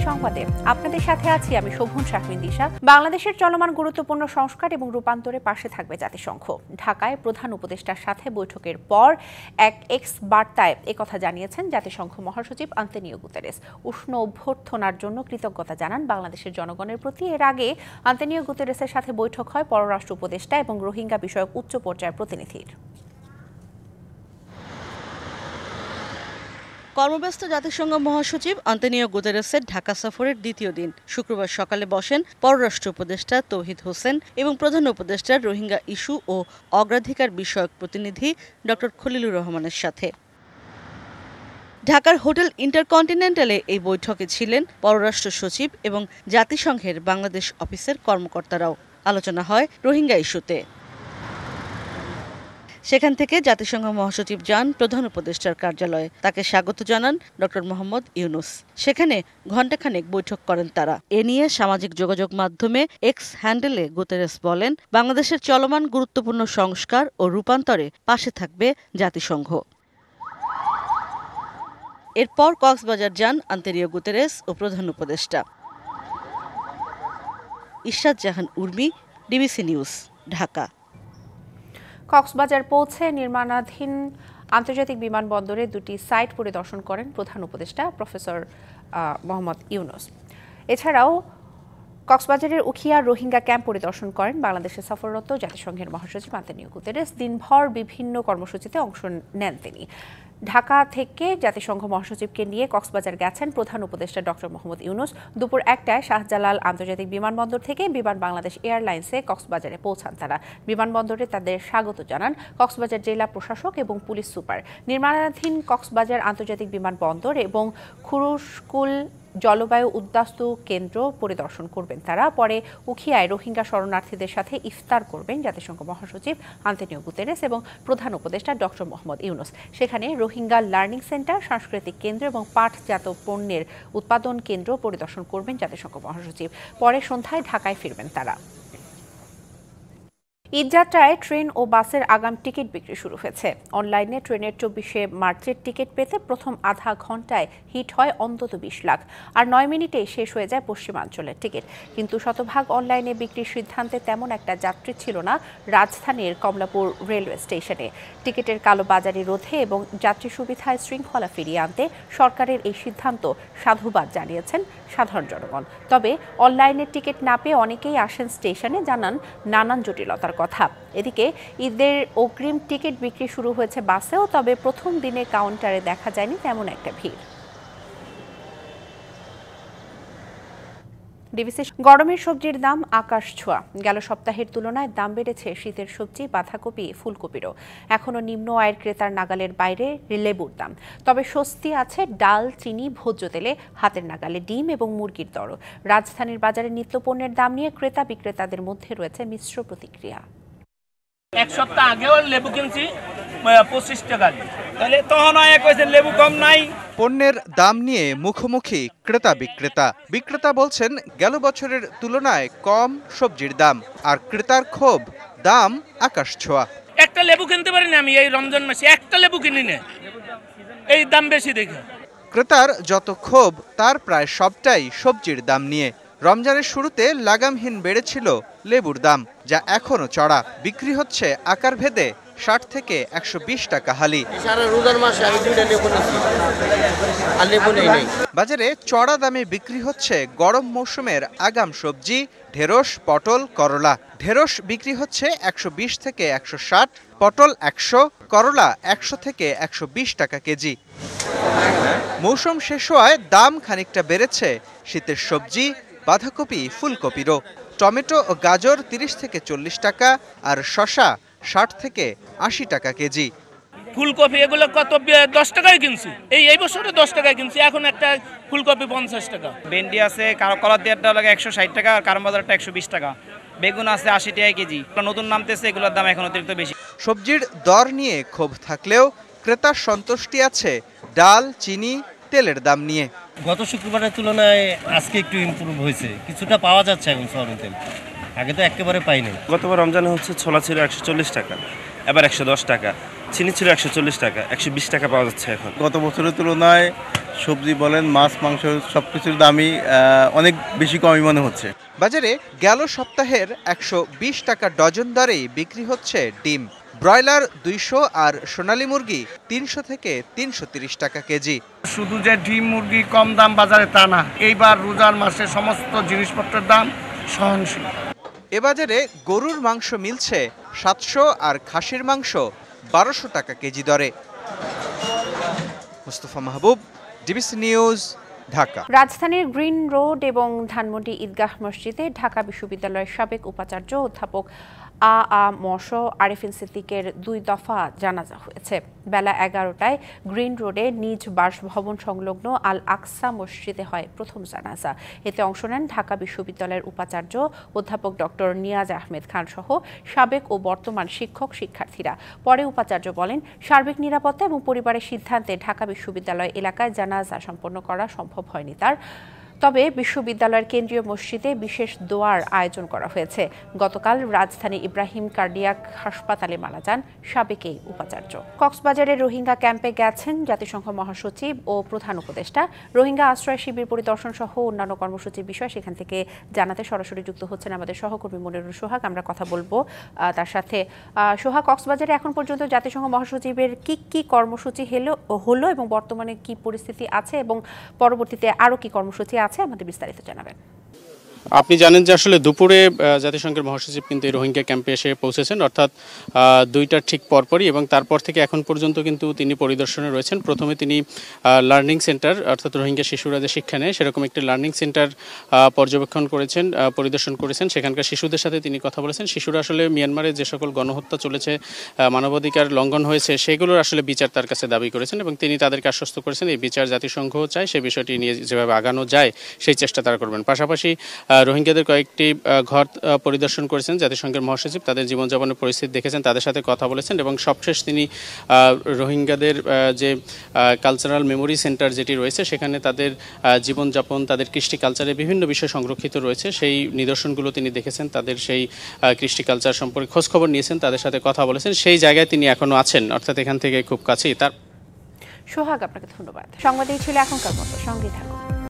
সংবাদে আপনাদের সাথে আছি আমি শোভন শাহমিন দিশা। বাংলাদেশের চলমান গুরুত্বপূর্ণ সংস্কার এবং রূপান্তরে পাশে থাকবে জাতিসংঘ। ঢাকায় প্রধান উপদেষ্টার সাথে বৈঠকের পর এক এক্স বার্তায় একথা জানিয়েছেন জাতিসংঘ মহাসচিব আন্তোনিও গুতেরেস। উষ্ণ অভ্যর্থনার জন্য কৃতজ্ঞতা জানান বাংলাদেশের জনগণের প্রতি। এর আগে আন্তোনিও গুতেরেসের সাথে বৈঠক হয় পররাষ্ট্র উপদেষ্টা এবং রোহিঙ্গা বিষয়ক উচ্চ পর্যায়ের প্রতিনিধির। কর্মব্যস্ত জাতিসংঘ মহাসচিব আন্তোনিও গুতেরেসের ঢাকা সফরের দ্বিতীয় দিন শুক্রবার সকালে বসেন পররাষ্ট্র উপদেষ্টা তৌহিদ হোসেন এবং প্রধান উপদেষ্টার রোহিঙ্গা ইস্যু ও অগ্রাধিকার বিষয়ক প্রতিনিধি ডক্টর খলিলুর রহমানের সাথে। ঢাকার হোটেল ইন্টারকন্টিনেন্টালে এই বৈঠকে ছিলেন পররাষ্ট্র সচিব এবং জাতিসংঘের বাংলাদেশ অফিসের কর্মকর্তারাও। আলোচনা হয় রোহিঙ্গা ইস্যুতে। সেখান থেকে জাতিসংঘ মহাসচিব যান প্রধান উপদেষ্টার কার্যালয়ে। তাকে স্বাগত জানান ডক্টর মোহাম্মদ ইউনুস। সেখানে ঘণ্টাখানেক বৈঠক করেন তারা। এ নিয়ে সামাজিক যোগাযোগ মাধ্যমে এক্স হ্যান্ডেলে গুতেরেস বলেন, বাংলাদেশের চলমান গুরুত্বপূর্ণ সংস্কার ও রূপান্তরে পাশে থাকবে জাতিসংঘ। এরপর কক্সবাজার যান আন্তোনিও গুতেরেস ও প্রধান উপদেষ্টা। ইশরাত জাহান উর্মি, ডিবিসি নিউজ, ঢাকা। কক্সবাজার পৌঁছে নির্মাণাধীন আন্তর্জাতিক বিমানবন্দরে দুটি সাইট পরিদর্শন করেন প্রধান উপদেষ্টা প্রফেসর মোহাম্মদ ইউনুস। এছাড়াও কক্সবাজারের উখিয়ার রোহিঙ্গা ক্যাম্প পরিদর্শন করেন বাংলাদেশে সফররত জাতিসংঘের মহাসচিব আন্তোনিও গুতেরেস। দিনভর বিভিন্ন কর্মসূচিতে অংশ নেন তিনি। ঢাকা থেকে জাতিসংঘ মহাসচিবকে নিয়ে কক্সবাজার গেছেন প্রধান উপদেষ্টা ডক্টর মোহাম্মদ ইউনুস। দুপুর 1টায় শাহজালাল আন্তর্জাতিক বিমানবন্দর থেকে বিমান বাংলাদেশ এয়ারলাইন্সে কক্সবাজারে পৌঁছান তারা। বিমানবন্দরে তাদের স্বাগত জানান কক্সবাজার জেলা প্রশাসক এবং পুলিশ সুপার। নির্মাণাধীন কক্সবাজার আন্তর্জাতিক বিমানবন্দর এবং খুরুশকুল জলবায়ু উদ্বাস্তু কেন্দ্র পরিদর্শন করবেন তারা। পরে উখিয়ায় রোহিঙ্গা শরণার্থীদের সাথে ইফতার করবেন জাতিসংঘ মহাসচিব আন্তোনিও গুতেরেস এবং প্রধান উপদেষ্টা ডক্টর মোহাম্মদ ইউনুস। সেখানে রোহিঙ্গা লার্নিং সেন্টার, সাংস্কৃতিক কেন্দ্র এবং পাটজাত পণ্যের উৎপাদন কেন্দ্র পরিদর্শন করবেন জাতিসংঘ মহাসচিব। পরে সন্ধ্যায় ঢাকায় ফিরবেন তারা। ঈদযাত্রায় ট্রেন ও বাসের আগাম টিকিট বিক্রি শুরু হয়েছে। অনলাইনে ট্রেনের 24শে মার্চের টিকিট পেতে প্রথম আধা ঘন্টায় হিট হয় অন্তত 20 লাখ, আর 9 মিনিটেই শেষ হয়ে যায় পশ্চিমাঞ্চলের টিকিট। কিন্তু শতভাগ অনলাইনে বিক্রির সিদ্ধান্তে তেমন একটা যাত্রী ছিল না রাজধানীর কমলাপুর রেলওয়ে স্টেশনে। টিকিটের কালোবাজারি রোধে এবং যাত্রী সুবিধায় শৃঙ্খলা ফিরিয়ে আনতে সরকারের এই সিদ্ধান্ত সাধুবাদ জানিয়েছেন সাধারণ জনগণ। তবে অনলাইনে টিকিট না পেয়ে অনেকেই আসেন স্টেশনে, জানান নানান জটিলতার কথা। এদিকে ঈদের অগ্রিম টিকিট বিক্রি শুরু হয়েছে বাসেও, তবে প্রথম দিনে কাউন্টারে দেখা যায়নি তেমন একটা ভিড়। ডিবিসি গরমের সবজির দাম আকাশ ছোঁয়া। গেল সপ্তাহের তুলনায় দাম বেড়েছে শীতের সবজি, বাঁধাকপি, ফুলকপিরও। এখনো নিম্ন আয়ের ক্রেতার নাগালের বাইরে লেবুর দাম। তবে স্বস্তি আছে ডাল, চিনি, ভোজ্য তেলে, হাতের নাগালে ডিম এবং মুরগির দরও। রাজধানীর বাজারে নিত্যপণ্যের দাম নিয়ে ক্রেতা বিক্রেতাদের মধ্যে রয়েছে মিশ্র প্রতিক্রিয়া। এক সপ্তাহ আগেও লেবু কিনছি 25 টাকা, তাহলে তখন লেবু কম নাই। পণ্যের দাম নিয়ে মুখোমুখি ক্রেতা বিক্রেতা। বিক্রেতা বলছেন গেল বছরের তুলনায় কম সবজির দাম, আর ক্রেতার ক্ষোভ দাম আকাশ ছোঁয়া। একটা লেবু কিনতে পারিনি আমি এই রমজান মাসে, একটা লেবু কিনি না, এই দাম বেশি দেখে। ক্রেতার যত ক্ষোভ তার প্রায় সবটাই সবজির দাম নিয়ে। রমজানের শুরুতে লাগামহীন বেড়েছিল লেবুর দাম, যা এখনো চড়া। বিক্রি হচ্ছে আকার ভেদে 60 থেকে 120 টাকা হালি। বাজারে চড়া দামে বিক্রি হচ্ছে গরম মৌসুমের আগাম সবজি, ঢেঁড়স, পটল, করলা। ঢেঁড়স বিক্রি হচ্ছে 120 থেকে 160, পটল 100, করলা 100 থেকে 120 টাকা কেজি। মৌসুম শেষ হওয়ায় দাম খানিকটা বেড়েছে শীতের সবজি, বাঁধাকপি, ফুলকপিরও। টমেটো ও গাজর 30 থেকে 40 টাকা, আর শসা 60 থেকে 80 টাকা কেজি। ফুলকপি এগুলো কত 10 টাকায় কিনছি, এই বছরে 10 টাকায় কিনছি। এখন একটা ফুলকপি 50 টাকা। ভেন্ডি আছে কলার দেড়টা লাগে 160 টাকা, আর কারণ বাজারটা 120 টাকা। বেগুন আছে 80 টাকা কেজি। নতুন নামতেছে, এগুলোর দাম এখন অতিরিক্ত বেশি। সবজির দর নিয়ে ক্ষোভ থাকলেও ক্রেতার সন্তুষ্টি আছে ডাল, চিনি, তেলের দাম নিয়ে। গত শুক্রবারের তুলনায় আজকে একটু ইমপ্রুভ হয়েছে, কিছুটা পাওয়া যাচ্ছে এখন সয়াবিন তেল। আগে তো একেবারে পাইনি। গতবার রমজানে হচ্ছে ছোলা ছিল 140 টাকা, এবার 110 টাকা, চিনি ছিল 140 টাকা, 120 টাকা পাওয়া যাচ্ছে এখন। গত বছরের তুলনায় সবজি বলেন, মাছ মাংস সব কিছুর দামই অনেক বেশি কমই মনে হচ্ছে। বাজারে গেল সপ্তাহের 120 টাকা ডজন দরেই বিক্রি হচ্ছে ডিম। ব্রয়লার 200 আর সোনালী মুরগি 300 থেকে 330 টাকা কেজি। শুধু যে ডিম মুরগি কম দাম বাজারে তা না, এইবার রোজার মাসে সমস্ত জিনিসপত্রের দাম সহনশীল। এ বাজারে গরুর মাংস মিলছে 700 আর খাসির মাংস 1200 টাকা কেজি দরে। মুস্তফা মাহবুব, ডিবিসি নিউজ, ঢাকা। রাজধানীর গ্রিন রোড এবং ধানমন্ডি ঈদগাহ মসজিদে ঢাকা বিশ্ববিদ্যালয়ের সাবেক উপাচার্য অধ্যাপক মশ আরেফিন সিদ্দিকের 2 দফা জানাজা হয়েছে। বেলা 11টায় গ্রিন রোডে নিজ বাসভবন সংলগ্ন আল আকসা মসজিদে হয় প্রথম জানাজা। এতে অংশ নেন ঢাকা বিশ্ববিদ্যালয়ের উপাচার্য অধ্যাপক ডক্টর নিয়াজ আহমেদ খান সহ সাবেক ও বর্তমান শিক্ষক শিক্ষার্থীরা। পরে উপাচার্য বলেন, সার্বিক নিরাপত্তা এবং পরিবারের সিদ্ধান্তে ঢাকা বিশ্ববিদ্যালয় এলাকায় জানাজা সম্পন্ন করা সম্ভব হয়নি তার। তবে বিশ্ববিদ্যালয়ের কেন্দ্রীয় মসজিদে বিশেষ দোয়ার আয়োজন করা হয়েছে। গতকাল রাজধানী ইব্রাহিম কার্ডিয়াক হাসপাতালে মারা যান সাবেক এই উপাচার্য। কক্সবাজারের রোহিঙ্গা ক্যাম্পে গেছেন জাতিসংঘ মহাসচিব ও প্রধান উপদেষ্টা। রোহিঙ্গা আশ্রয় শিবির পরিদর্শন সহ অন্যান্য কর্মসূচির বিষয় সেখান থেকে জানাতে সরাসরি যুক্ত হচ্ছেন আমাদের সহকর্মী মনিরুল সোহাগ। আমরা কথা বলবো তার সাথে। সোহাগ, কক্সবাজারে এখন পর্যন্ত জাতিসংঘ মহাসচিবের কি কর্মসূচি হলো এবং বর্তমানে কি পরিস্থিতি আছে এবং পরবর্তীতে আরও কি কর্মসূচি আছে আমাদের বিস্তারিত জানাবেন। আপনি জানেন যে আসলে দুপুরে জাতিসংঘের মহাসচিব কিন্তু এই রোহিঙ্গা ক্যাম্পে এসে পৌঁছেছেন, অর্থাৎ 2টার ঠিক পরপরই, এবং তারপর থেকে এখন পর্যন্ত কিন্তু তিনি পরিদর্শনে রয়েছেন। প্রথমে তিনি লার্নিং সেন্টার, অর্থাৎ রোহিঙ্গা শিশুরা যে শিক্ষা নেয় সেরকম একটি লার্নিং সেন্টার পর্যবেক্ষণ করেছেন, পরিদর্শন করেছেন। সেখানকার শিশুদের সাথে তিনি কথা বলেছেন। শিশুরা আসলে মিয়ানমারে যে সকল গণহত্যা চলেছে, মানবাধিকার লঙ্ঘন হয়েছে, সেগুলোর আসলে বিচার তার কাছে দাবি করেছেন এবং তিনি তাদেরকে আশ্বস্ত করেছেন এই বিচার জাতিসংঘ চায়, সেই বিষয়টি নিয়ে যেভাবে আগানো যায় সেই চেষ্টা তারা করবেন। পাশাপাশি রোহিঙ্গাদের কয়েকটি ঘর পরিদর্শন করেছেন জাতিসংঘের মহাসচিব, তাদের জীবনযাপনের পরিস্থিতি দেখেছেন, তাদের সাথে কথা বলেছেন এবং সবশেষ তিনি রোহিঙ্গাদের যে কালচারাল মেমোরি সেন্টার যেটি রয়েছে সেখানে তাদের জীবনযাপন, তাদের কৃষ্টি কালচারের বিভিন্ন বিষয় সংরক্ষিত রয়েছে, সেই নিদর্শনগুলো তিনি দেখেছেন, তাদের সেই কৃষ্টি কালচার সম্পর্কে খোঁজখবর নিয়েছেন, তাদের সাথে কথা বলেছেন। সেই জায়গায় তিনি এখনও আছেন, অর্থাৎ এখান থেকে খুব কাছেই তার। সোহাগ, আপনাকে ধন্যবাদ। সংবাদে ছিল এখনকার মতো, সঙ্গে থাকুন।